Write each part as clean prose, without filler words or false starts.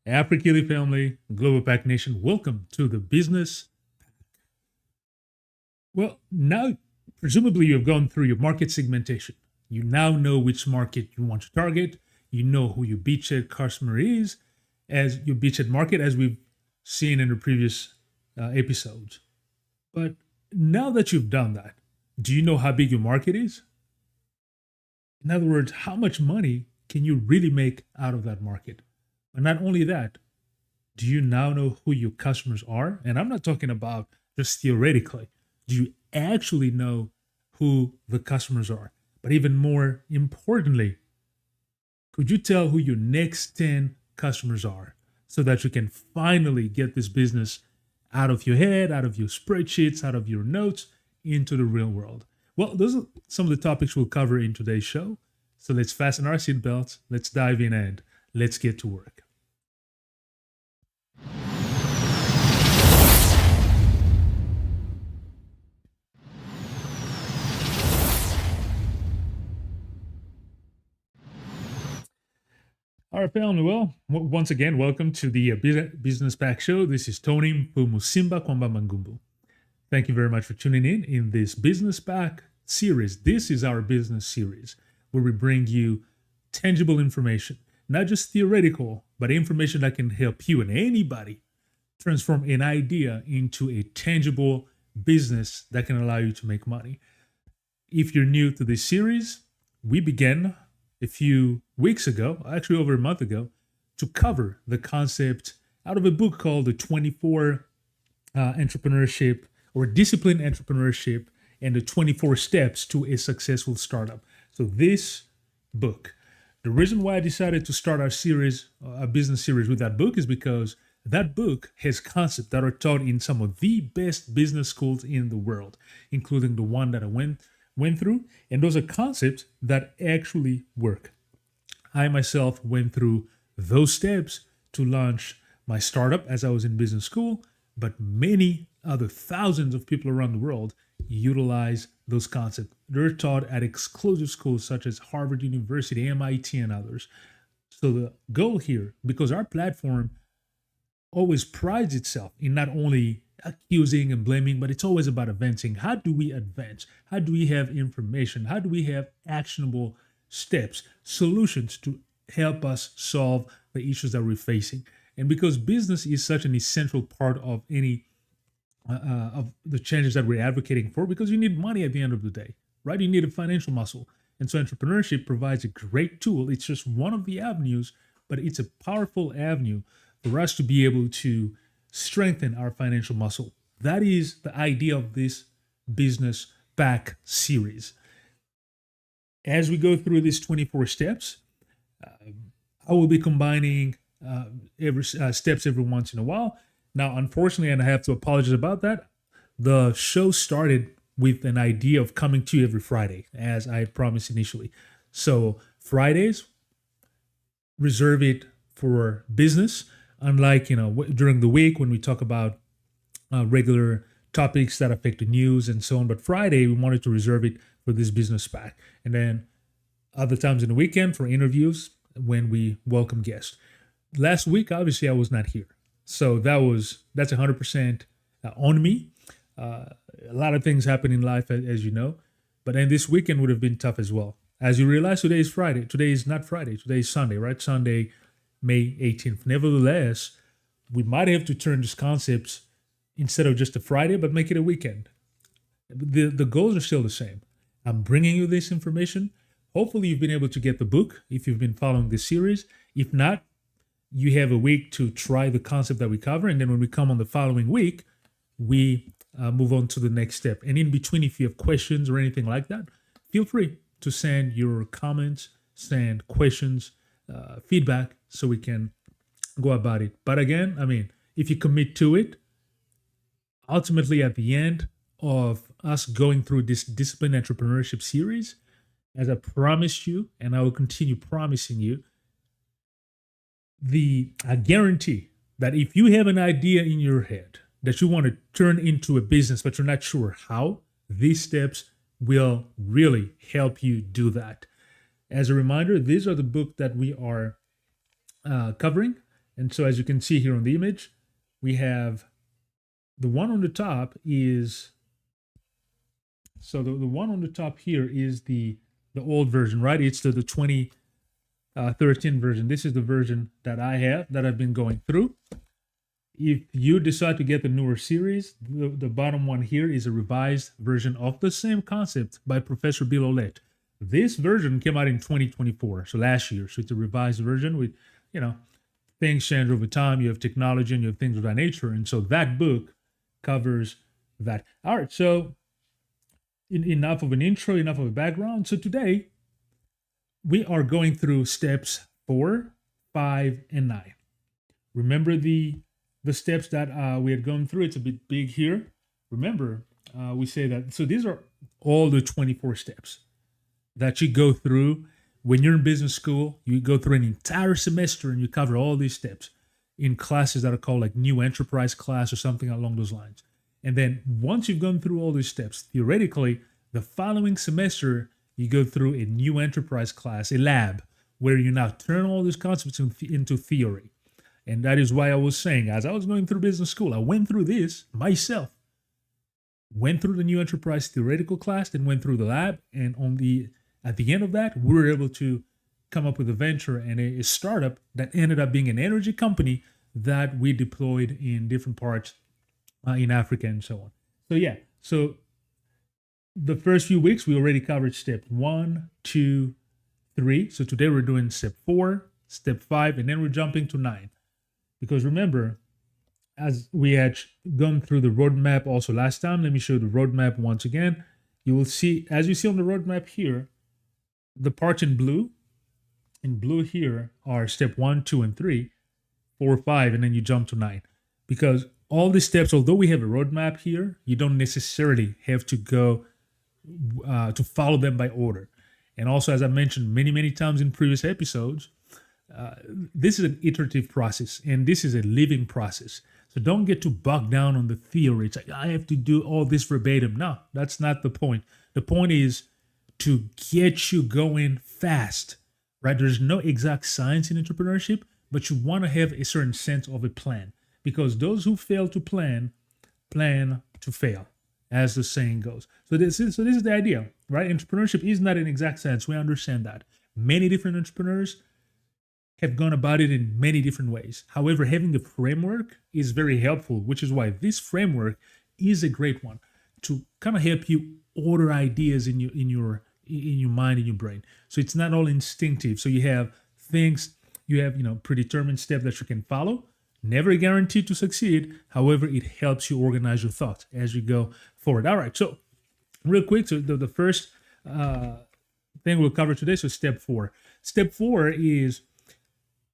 Afrikili family, Global Pack Nation, welcome to the business. Well, now, presumably, you've gone through your market segmentation. You now know which market you want to target. You know who your beachhead customer is as your beachhead market, as we've seen in the previous episodes. But now that you've done that, do you know how big your market is? In other words, how much money can you really make out of that market? And not only that, do you now know who your customers are? And I'm not talking about just theoretically. Do you actually know who the customers are? But even more importantly, could you tell who your next 10 customers are so that you can finally get this business out of your head, out of your spreadsheets, out of your notes, into the real world? Well, those are some of the topics we'll cover in today's show. So let's fasten our seatbelts, let's dive in, and let's get to work. All right, family. Well, once again, welcome to the Business Pack Show. This is Tony Pumusimba Kwamba Mangumbu. Thank you very much for tuning in this Business Pack series. This is our business series where we bring you tangible information, not just theoretical, but information that can help you and anybody transform an idea into a tangible business that can allow you to make money. If you're new to this series, we began a few weeks ago, actually over a month ago, to cover the concept out of a book called The 24 Entrepreneurship or Disciplined Entrepreneurship and the 24 Steps to a Successful Startup. So this book, the reason why I decided to start our series, a business series with that book is because that book has concepts that are taught in some of the best business schools in the world, including the one that I went through, and those are concepts that actually work. I myself went through those steps to launch my startup as I was in business school, but many other thousands of people around the world utilize those concepts. They're taught at exclusive schools such as Harvard University, MIT, and others. So the goal here, because our platform always prides itself in not only accusing and blaming, but it's always about advancing. How do we advance? How do we have information? How do we have actionable steps, solutions to help us solve the issues that we're facing? And because business is such an essential part of any of the changes that we're advocating for, because you need money at the end of the day, right? You need a financial muscle. And so entrepreneurship provides a great tool. It's just one of the avenues, but it's a powerful avenue for us to be able to strengthen our financial muscle. That is the idea of this Business Pack series. As we go through these 24 steps, I will be combining steps every once in a while. Now, unfortunately, and I have to apologize about that, the show started with an idea of coming to you every Friday, as I promised initially. So Fridays, reserve it for business. Unlike, during the week when we talk about regular topics that affect the news and so on. But Friday, we wanted to reserve it for this business pack. And then other times in the weekend for interviews when we welcome guests. Last week, obviously, I was not here. So that's 100% on me. A lot of things happen in life, as you know. But then this weekend would have been tough as well. As you realize, today is Friday. Today is not Friday. Today is Sunday, right? Sunday, May 18th. Nevertheless, we might have to turn these concepts instead of just a Friday, but make it a weekend. The goals are still the same. I'm bringing you this information. Hopefully, you've been able to get the book if you've been following this series. If not, you have a week to try the concept that we cover. And then when we come on the following week, we move on to the next step. And in between, if you have questions or anything like that, feel free to send your comments, send questions, feedback, so we can go about it. But again, if you commit to it, ultimately at the end of us going through this Disciplined Entrepreneurship series, as I promised you, and I will continue promising you, I guarantee that if you have an idea in your head that you want to turn into a business, but you're not sure how, these steps will really help you do that. As a reminder, these are the book that we are covering. And so as you can see here on the image, we have the one on the top is, so the one on the top here is the old version, right? It's the 2013 version. This is the version that I have, that I've been going through. If you decide to get the newer series, the bottom one here is a revised version of the same concept by Professor Bill Aulet. This version came out in 2024, so last year. So it's a revised version with, things change over time. You have technology and you have things of that nature. And so that book covers that. All right, so enough of an intro, enough of a background. So today we are going through steps 4, 5, and 9. Remember the steps that we had gone through. It's a bit big here. Remember, we say that, so these are all the 24 steps that you go through when you're in business school. You go through an entire semester and you cover all these steps in classes that are called like new enterprise class or something along those lines. And then once you've gone through all these steps, theoretically, the following semester, you go through a new enterprise class, a lab, where you now turn all these concepts into theory. And that is why I was saying, as I was going through business school, I went through this myself. Went through the new enterprise theoretical class, then went through the lab. And at the end of that, we were able to come up with a venture and a startup that ended up being an energy company that we deployed in different parts in Africa and so on. So the first few weeks, we already covered step 1, 2, 3. So today we're doing step 4, step 5, and then we're jumping to 9. Because remember, as we had gone through the roadmap also last time, let me show you the roadmap once again. You will see, as you see on the roadmap here, the parts in blue here are step 1, 2, and 3, 4, 5, and then you jump to 9. Because all these steps, although we have a roadmap here, you don't necessarily have to go to follow them by order. And also, as I mentioned many times in previous episodes, this is an iterative process, and this is a living process. So don't get too bogged down on the theory. It's like, I have to do all this verbatim. No, that's not the point. The point is to get you going fast, right? There's no exact science in entrepreneurship, but you want to have a certain sense of a plan, because those who fail to plan to fail, as the saying goes. So this is the idea, right? Entrepreneurship is not an exact science. We understand that. Many different entrepreneurs have gone about it in many different ways. However, having a framework is very helpful, which is why this framework is a great one to kind of help you order ideas in your mind, in your brain. So it's not all instinctive. So you have predetermined steps that you can follow. Never guaranteed to succeed. However, it helps you organize your thoughts as you go forward. All right. So real quick, so the first thing we'll cover today, so step 4. Step 4 is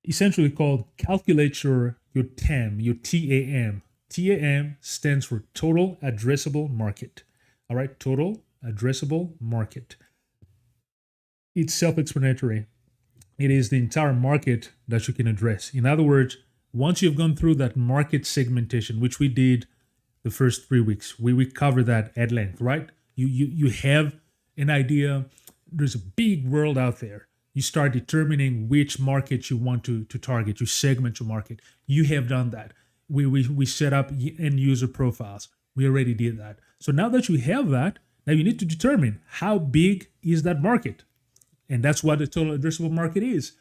essentially called calculate your TAM, your TAM. TAM stands for total addressable market. All right, total addressable market. It's self-explanatory. It is the entire market that you can address. In other words, once you've gone through that market segmentation, which we did the first 3 weeks, we cover that at length, right? You have an idea. There's a big world out there. You start determining which market you want to target. You segment your market. You have done that. We set up end user profiles. We already did that. So now that you have that, now you need to determine how big is that market. And that's what the total addressable market is.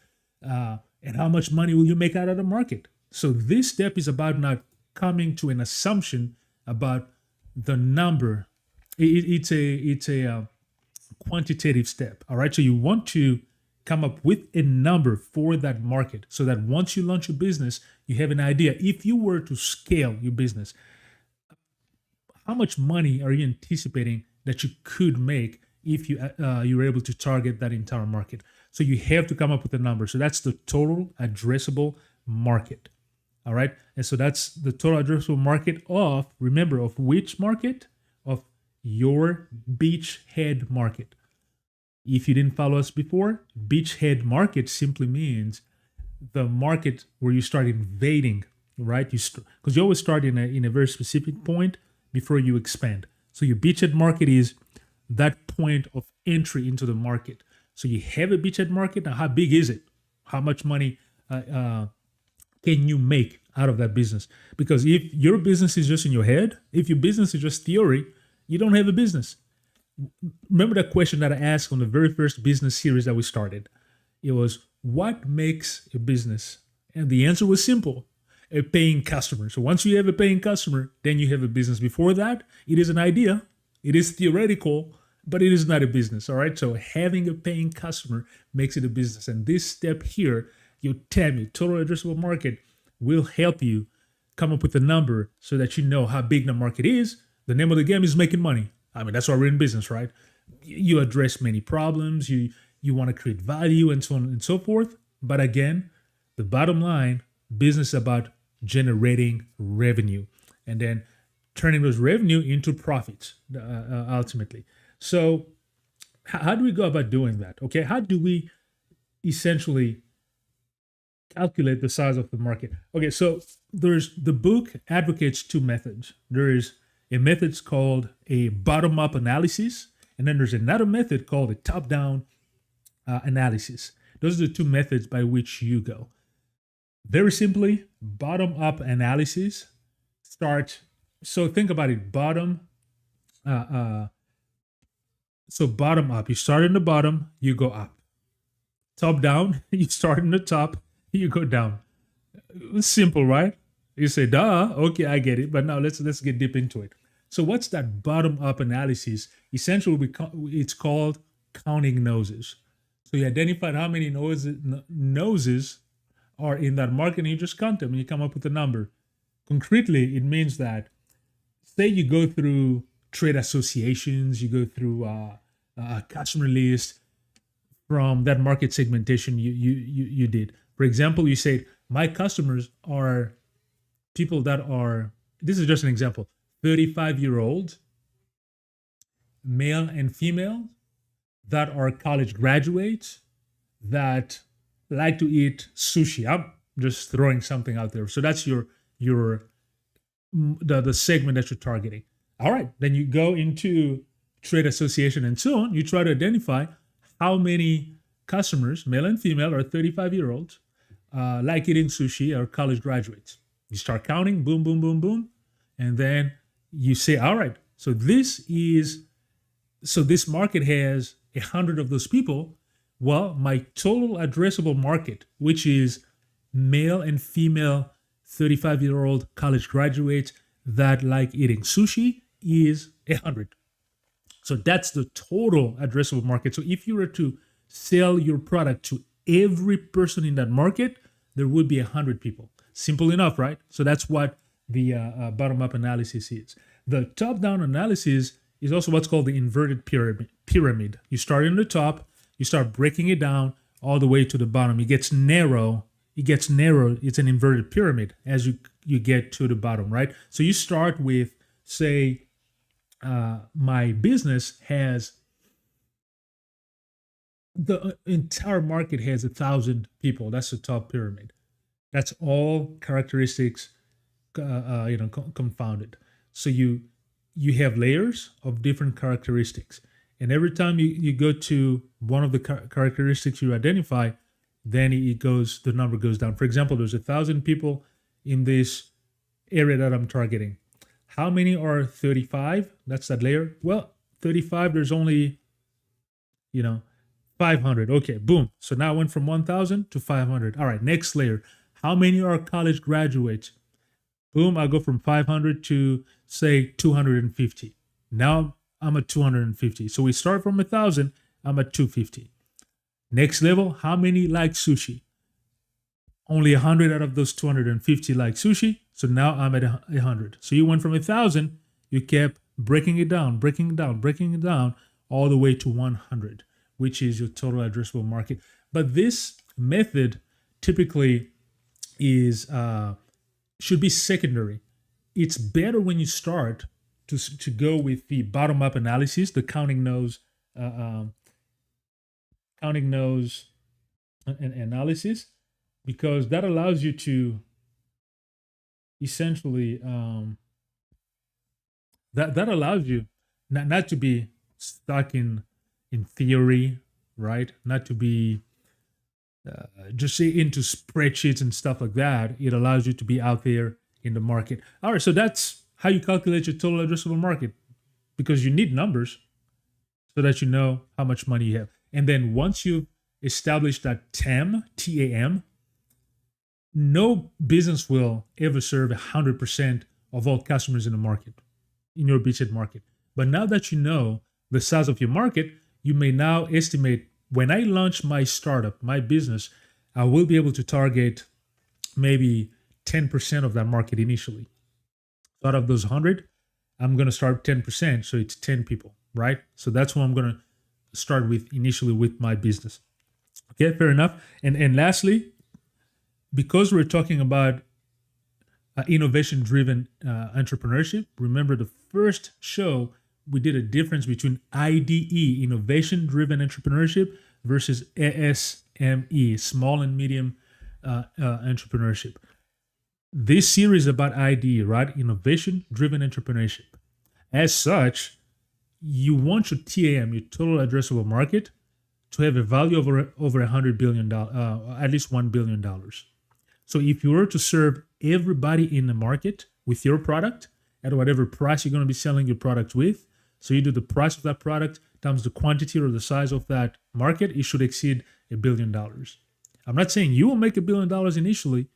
And how much money will you make out of the market? So this step is about not coming to an assumption about the number. It's a quantitative step. All right. So you want to come up with a number for that market so that once you launch your business, you have an idea. If you were to scale your business, how much money are you anticipating that you could make if you were able to target that entire market? So you have to come up with a number. So that's the total addressable market. All right. And so that's the total addressable market of which market? Of your beachhead market. If you didn't follow us before, beachhead market simply means the market where you start invading, right? Because you always start in a very specific point before you expand. So your beachhead market is that point of entry into the market. So you have a beachhead market. Now, how big is it? How much money can you make out of that business? Because if your business is just in your head, if your business is just theory, you don't have a business. Remember that question that I asked on the very first business series that we started? It was, what makes a business? And the answer was simple: a paying customer. So once you have a paying customer, then you have a business. Before that, it is an idea, it is theoretical, but it is not a business. All right. So having a paying customer makes it a business. And this step here, your TAM, your total addressable market, will help you come up with a number so that you know how big the market is. The name of the game is making money. I mean, that's why we're in business, right? You address many problems, you want to create value, and so on and so forth. But again, the bottom line, business is about generating revenue and then turning those revenue into profits ultimately. So how do we go about doing that? Okay, how do we essentially calculate the size of the market? Okay, so the book advocates two methods. There is a method called a bottom-up analysis, and then there's another method called a top-down analysis. Those are the two methods by which you go. Very simply, bottom-up analysis start. So think about it. Bottom up. You start in the bottom, you go up. Top down, you start in the top, you go down. It's simple, right? You say, duh, okay, I get it. But now let's get deep into it. So what's that bottom-up analysis? Essentially, it's called counting noses. So you identified how many noses are in that market, and you just count them, and you come up with a number. Concretely, it means that, say you go through trade associations, you go through a customer list from that market segmentation you did. For example, you said, my customers are people that are, this is just an example, 35-year-old male and female that are college graduates that like to eat sushi. I'm just throwing something out there. So that's the segment that you're targeting. All right, then you go into trade association and so on. You try to identify how many customers, male and female, are 35-year-olds, like eating sushi, or college graduates. You start counting, boom, boom, boom, boom, and then you say, all right, so this market has 100 of those people. Well, my total addressable market, which is male and female 35-year-old college graduates that like eating sushi, is 100. So that's the total addressable market. So if you were to sell your product to every person in that market, there would be 100 people. Simple enough, right? So that's what the bottom-up analysis is. The top-down analysis is also what's called the inverted pyramid. You start in the top, you start breaking it down all the way to the bottom. It gets narrow. It's an inverted pyramid as you get to the bottom, right? So you start with, say, my business has, the entire market has 1,000 people. That's the top pyramid. That's all characteristics, confounded. So you have layers of different characteristics, and every time you go to one of the characteristics you identify, then the number goes down. For example, there's 1,000 people in this area that I'm targeting. How many are 35? That's that layer. Well, 35, there's only, 500. Okay, boom. So now I went from 1,000 to 500. All right, next layer. How many are college graduates? Boom, I go from 500 to, say, 250. Now I'm at 250. So we start from 1,000, I'm at 250. Next level, how many like sushi? Only 100 out of those 250 like sushi. So now I'm at 100. So you went from 1,000, you kept breaking it down, all the way to 100, which is your total addressable market. But this method typically should be secondary. It's better when you start to go with the bottom-up analysis, the counting nose analysis, because that allows you to essentially that allows you not to be stuck in theory, right? Not to be just say into spreadsheets and stuff like that, it allows you to be out there in the market. All right, so that's how you calculate your total addressable market, because you need numbers so that you know how much money you have. And then once you've established that TAM, TAM, no business will ever serve 100% of all customers in the market, in your beachhead market. But now that you know the size of your market, you may now estimate, when I launch my startup, my business, I will be able to target maybe 10% of that market initially. So out of those 100, I'm going to start 10%. So it's 10 people, right? So that's what I'm going to start with initially with my business. Okay, fair enough. And lastly, because we're talking about innovation-driven entrepreneurship, remember the first show, we did a difference between IDE, innovation-driven entrepreneurship, versus ASME, small and medium entrepreneurship. This series is about IDE, right? Innovation-driven entrepreneurship. As such, you want your TAM, your total addressable market, to have a value of over $100 billion, at least $1 billion. So if you were to serve everybody in the market with your product at whatever price you're going to be selling your product with, so you do the price of that product times the quantity or the size of that market, it should exceed $1 billion. I'm not saying you will make $1 billion initially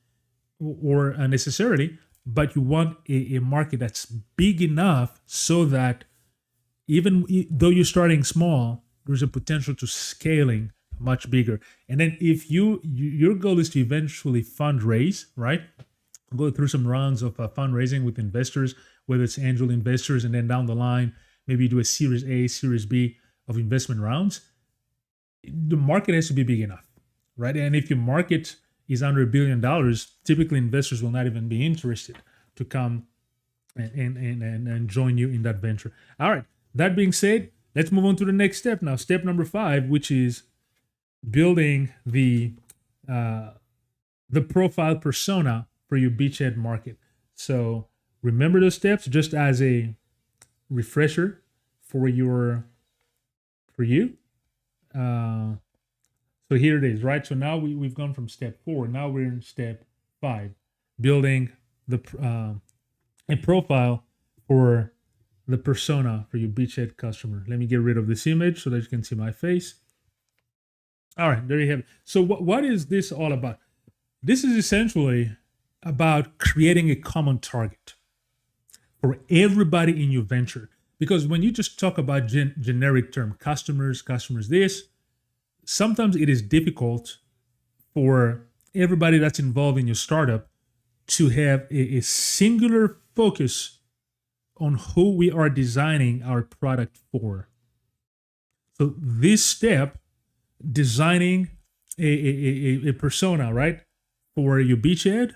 or necessarily, but you want a market that's big enough so that even though you're starting small, there's a potential to scaling much bigger. And then if your goal is to eventually fundraise, right? Go through some rounds of fundraising with investors, whether it's angel investors, and then down the line, maybe do a Series A, Series B of investment rounds. The market has to be big enough, right? And if your market is under $1 billion, typically investors will not even be interested to come and join you in that venture. All right. That being said, let's move on to the next step now. Step number 5, which is building the profile persona for your beachhead market. So remember those steps just as a refresher for you. So here it is, right? So now we've gone from step 4. Now we're in step 5, building a profile for the persona for your beachhead customer. Let me get rid of this image so that you can see my face. All right, there you have it. So what is this all about? This is essentially about creating a common target for everybody in your venture. Because when you just talk about generic term, customers this, sometimes it is difficult for everybody that's involved in your startup to have a singular focus on who we are designing our product for. So this step, designing a persona, right, for your beachhead,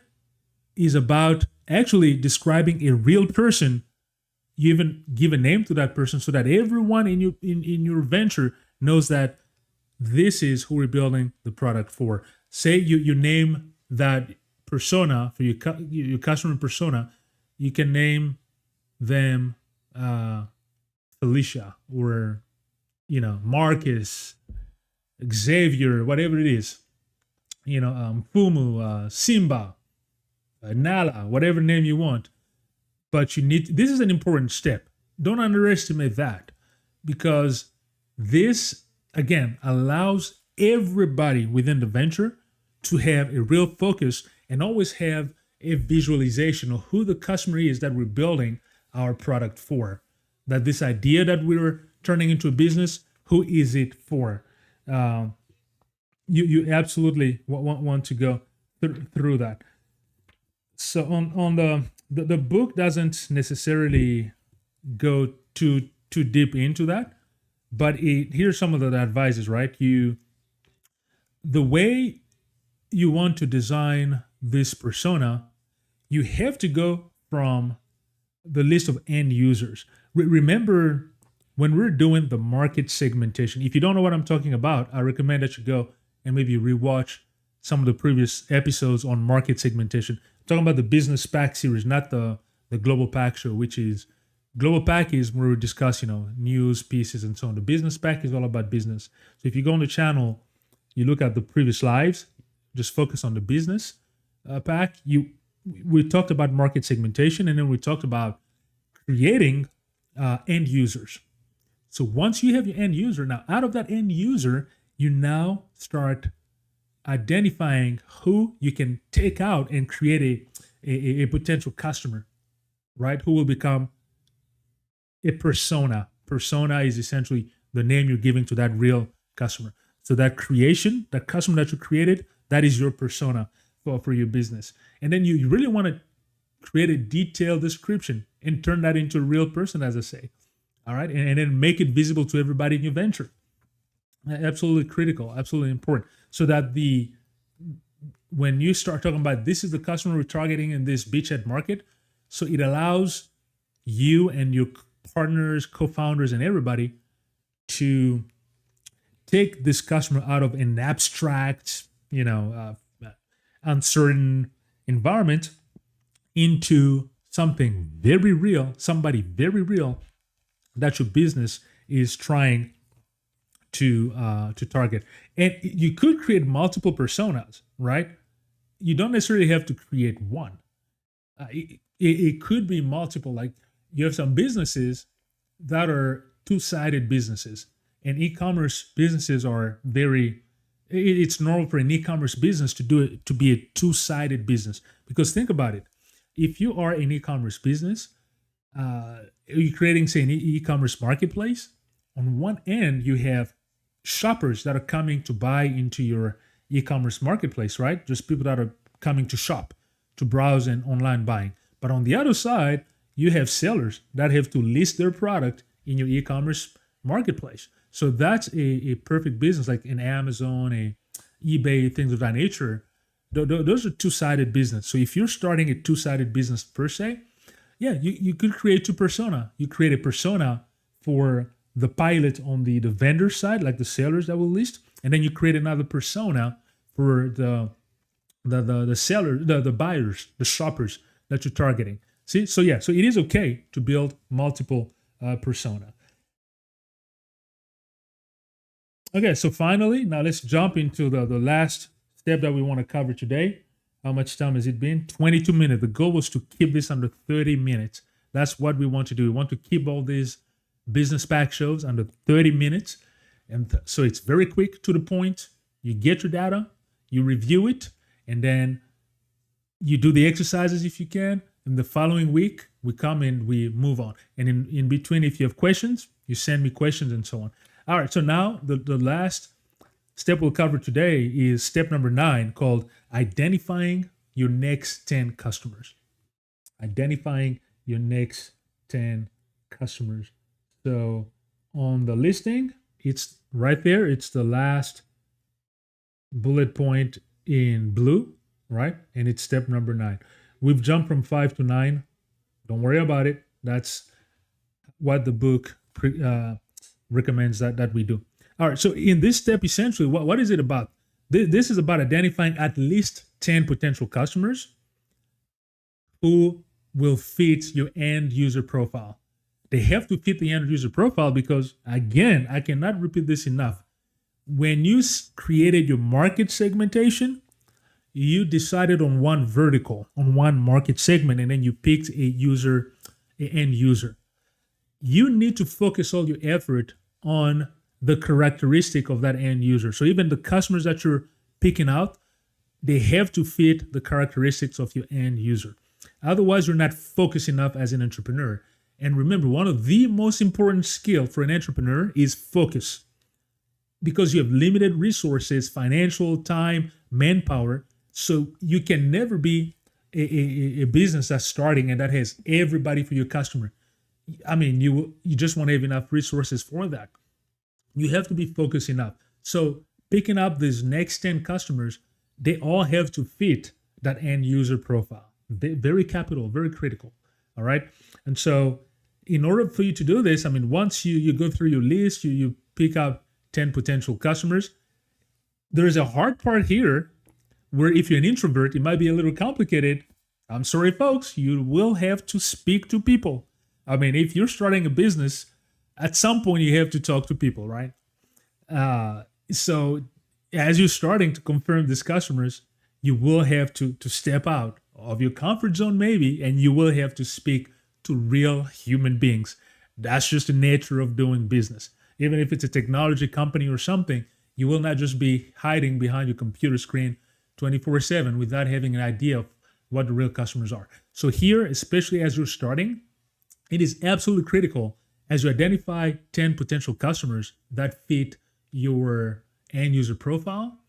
is about actually describing a real person. You even give a name to that person so that everyone in your venture knows that this is who we're building the product for. Say you name that persona for your customer persona, you can name them Felicia or Marcus, Xavier, whatever it is, Fumu, Simba, Nala, whatever name you want. But this is an important step. Don't underestimate that, because this, again, allows everybody within the venture to have a real focus and always have a visualization of who the customer is that we're building our product for. That this idea that we're turning into a business, who is it for? You absolutely want to go through that. So on the book doesn't necessarily go too deep into that, but here's some of the advices, right? The way you want to design this persona, you have to go from the list of end users. Remember, when we're doing the market segmentation, if you don't know what I'm talking about, I recommend that you go and maybe rewatch some of the previous episodes on market segmentation. I'm talking about the Business PAC series, not the Global PAC show, which is Global PAC is where we discuss, news pieces and so on. The Business PAC is all about business. So if you go on the channel, you look at the previous lives, just focus on the business pack. We talked about market segmentation, and then we talked about creating end users. So once you have your end user, now out of that end user, you now start identifying who you can take out and create a potential customer, right? Who will become a persona. Persona is essentially the name you're giving to that real customer. So that creation, that customer that you created, that is your persona for your business. And then you really want to create a detailed description and turn that into a real person, as I say. All right. And then make it visible to everybody in your venture. Absolutely critical, absolutely important. So that when you start talking about this is the customer we're targeting in this beachhead market, so it allows you and your partners, co-founders, and everybody to take this customer out of an abstract, uncertain environment into something very real, somebody very real that your business is trying to target. And you could create multiple personas, right? You don't necessarily have to create one. It could be multiple. Like you have some businesses that are two-sided businesses, and e-commerce businesses are it's normal for an e-commerce business to be a two-sided business. Because think about it. If you are an e-commerce business, you're creating, say, an e-commerce marketplace. On one end, you have shoppers that are coming to buy into your e-commerce marketplace, right? Just people that are coming to shop, to browse and online buying. But on the other side, you have sellers that have to list their product in your e-commerce marketplace. So that's a perfect business, like an Amazon, a eBay, things of that nature. Those are two-sided business. So if you're starting a two-sided business per se, yeah, you could create two persona. You create a persona for the pilot on the vendor side, like the sellers that will list, and then you create another persona for the seller, the buyers, the shoppers that you're targeting. See, so yeah, so it is okay to build multiple persona. Okay, so finally, now let's jump into the last step that we want to cover today. How much time has it been? 22 minutes. The goal was to keep this under 30 minutes. That's what we want to do. We want to keep all these business pack shows under 30 minutes. And so it's very quick, to the point. You get your data, you review it, and then you do the exercises if you can. And the following week, we come and we move on. And in between, if you have questions, you send me questions and so on. All right, so now the last step we'll cover today is step number 9, called identifying your next 10 customers. Identifying your next 10 customers. So on the listing, it's right there. It's the last bullet point in blue, right? And it's step number 9. We've jumped from 5 to 9. Don't worry about it. That's what the book recommends that we do. All right, so in this step, essentially, what is it about? This is about identifying at least 10 potential customers who will fit your end user profile. They have to fit the end user profile because, again, I cannot repeat this enough. When you created your market segmentation, you decided on one vertical, on one market segment, and then you picked an end user. You need to focus all your effort on the characteristic of that end user. So even the customers that you're picking out, they have to fit the characteristics of your end user. Otherwise, you're not focused enough as an entrepreneur. And remember, one of the most important skills for an entrepreneur is focus. Because you have limited resources, financial, time, manpower, so you can never be a business that's starting and that has everybody for your customer. I mean, you just won't have enough resources for that. You have to be focused enough. So picking up these next 10 customers, they all have to fit that end user profile. Very capital, very critical. All right. And so in order for you to do this, I mean, once you go through your list, you pick up 10 potential customers, there is a hard part here where if you're an introvert, it might be a little complicated. I'm sorry, folks, you will have to speak to people. I mean, if you're starting a business, at some point you have to talk to people, right? So as you're starting to confirm these customers, you will have to step out of your comfort zone, maybe, and you will have to speak to real human beings. That's just the nature of doing business. Even if it's a technology company or something, you will not just be hiding behind your computer screen 24/7 without having an idea of what the real customers are. So, here, especially as you're starting, it is absolutely critical as you identify 10 potential customers that fit your end user profile,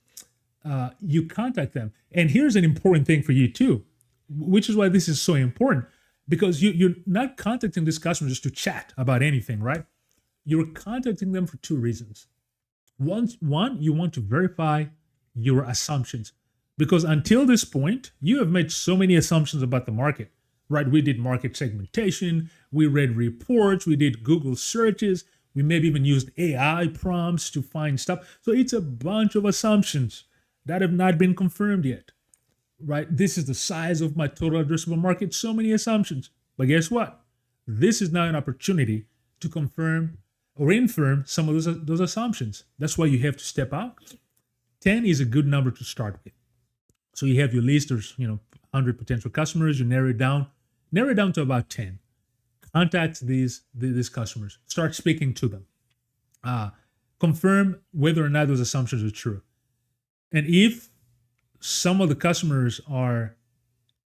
you contact them. And here's an important thing for you too, which is why this is so important, because you're not contacting these customers just to chat about anything, right? You're contacting them for two reasons. One, you want to verify your assumptions, because until this point, you have made so many assumptions about the market, right? We did market segmentation, we read reports, we did Google searches, we maybe even used AI prompts to find stuff. So it's a bunch of assumptions that have not been confirmed yet, right? This is the size of my total addressable market, so many assumptions. But guess what? This is now an opportunity to confirm or infirm some of those assumptions. That's why you have to step out. 10 is a good number to start with. So you have your list, there's 100 potential customers, you narrow it down to about 10. Contact these customers, start speaking to them, confirm whether or not those assumptions are true. And if some of the customers are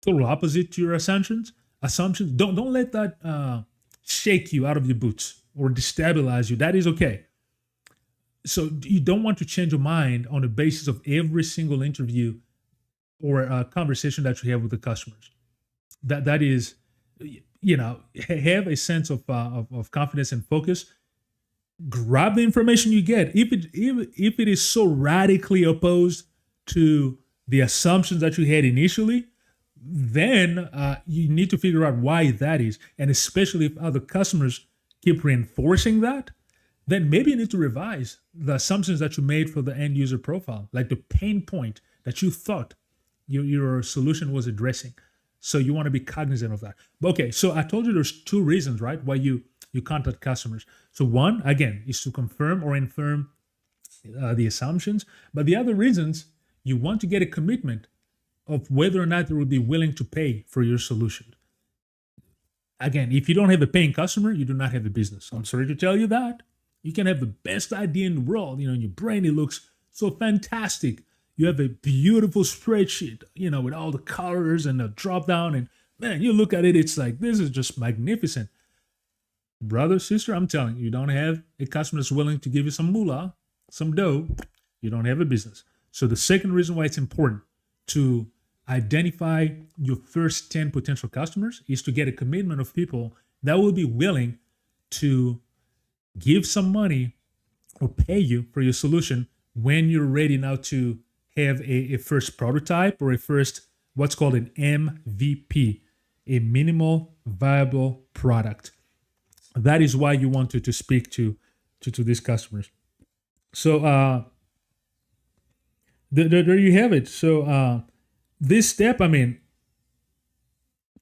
total opposite to your assumptions, don't let that shake you out of your boots or destabilize you. That is okay. So you don't want to change your mind on the basis of every single interview or conversation that you have with the customers. That is, have a sense of confidence and focus. Grab the information you get. If it is so radically opposed to the assumptions that you had initially, then you need to figure out why that is. And especially if other customers keep reinforcing that, then maybe you need to revise the assumptions that you made for the end user profile, like the pain point that you thought your solution was addressing. So you want to be cognizant of that. Okay, so I told you there's two reasons, right, why you contact customers. So one, again, is to confirm or infirm the assumptions. But the other reasons, you want to get a commitment of whether or not they will be willing to pay for your solution. Again, if you don't have a paying customer, you do not have a business. I'm sorry to tell you that. You can have the best idea in the world. In your brain, it looks so fantastic. You have a beautiful spreadsheet, with all the colors and the drop down. And man, you look at it, it's like, this is just magnificent. Brother, sister, I'm telling you, you don't have a customer that's willing to give you some moolah, some dough, you don't have a business. So the second reason why it's important to identify your first 10 potential customers is to get a commitment of people that will be willing to give some money or pay you for your solution when you're ready now to have a first prototype or a first, what's called an MVP, a minimal viable product. That is why you want to speak to these customers. So there you have it. So this step,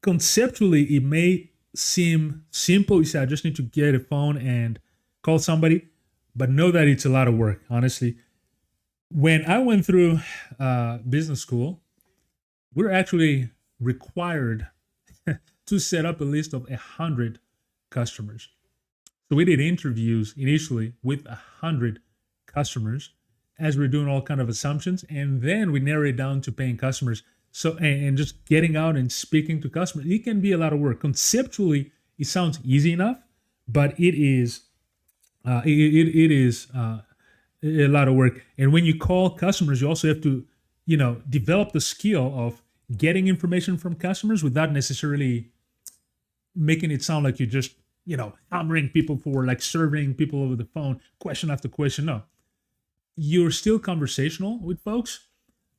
conceptually, it may seem simple. You say, I just need to get a phone and call somebody, but know that it's a lot of work, honestly. When I went through business school, we were actually required to set up a list of 100 customers. So we did interviews initially with 100 customers as we're doing all kind of assumptions, and then we narrow it down to paying customers. So and just getting out and speaking to customers, it can be a lot of work. Conceptually, it sounds easy enough, but it is a lot of work. And when you call customers, you also have to, develop the skill of getting information from customers without necessarily making it sound like you're just, hammering people for, like, serving people over the phone, question after question. No, you're still conversational with folks,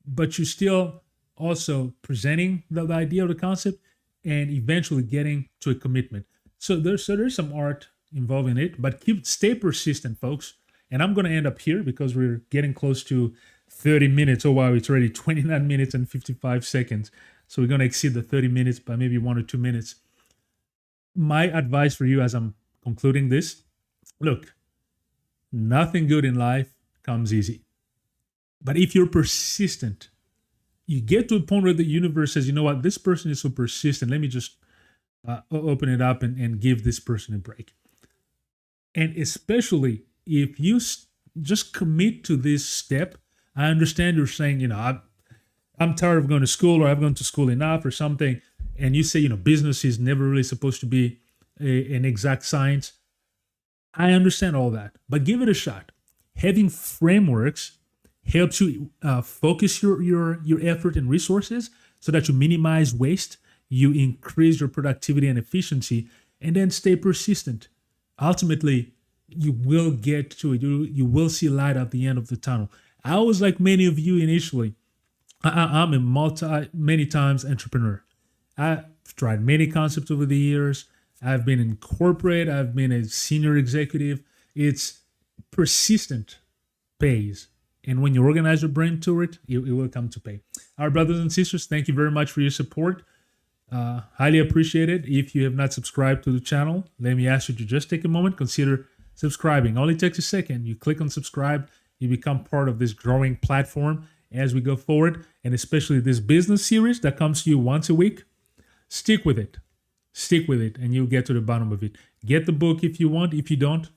but you're still also presenting the idea of the concept and eventually getting to a commitment. So there's some art involved in it, but stay persistent, folks. And I'm going to end up here because we're getting close to 30 minutes. Oh, wow, it's already 29 minutes and 55 seconds. So we're going to exceed the 30 minutes by maybe 1 or 2 minutes. My advice for you as I'm concluding this, look, nothing good in life comes easy. But if you're persistent, you get to a point where the universe says, you know what, this person is so persistent. Let me just open it up and give this person a break. And especially if you just commit to this step, I understand you're saying, I'm tired of going to school, or I've gone to school enough or something. And you say, business is never really supposed to be an exact science. I understand all that, but give it a shot. Having frameworks helps you focus your effort and resources so that you minimize waste, you increase your productivity and efficiency, and then stay persistent. Ultimately, you will get to it. You will see light at the end of the tunnel. I was like many of you initially. I'm a many times entrepreneur. I've tried many concepts over the years. I've been in corporate. I've been a senior executive. It's persistent pays. And when you organize your brain to it, it will come to pay. Our brothers and sisters, thank you very much for your support. Highly appreciate it. If you have not subscribed to the channel, let me ask you to just take a moment, consider subscribing. Only takes a second. You click on subscribe, you become part of this growing platform as we go forward, and especially this business series that comes to you once a week. Stick with it. Stick with it, and you'll get to the bottom of it. Get the book if you want. If you don't,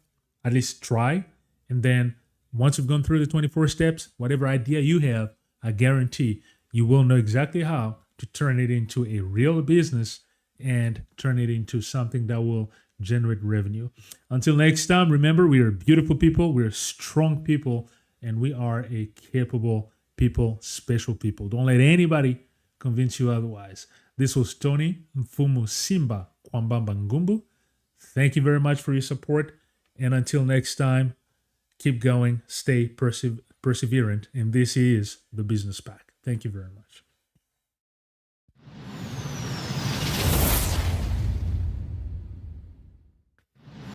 at least try. And then once you've gone through the 24 steps, whatever idea you have, I guarantee you will know exactly how to turn it into a real business and turn it into something that will generate revenue. Until next time, remember, we are beautiful people, we're strong people, and we are a capable people, special people. Don't let anybody convince you otherwise. This was Tony Mfumu Simba Kwambamba Ngumbu. Thank you very much for your support. And until next time, keep going, stay perseverant. And this is the Business PAC. Thank you very much.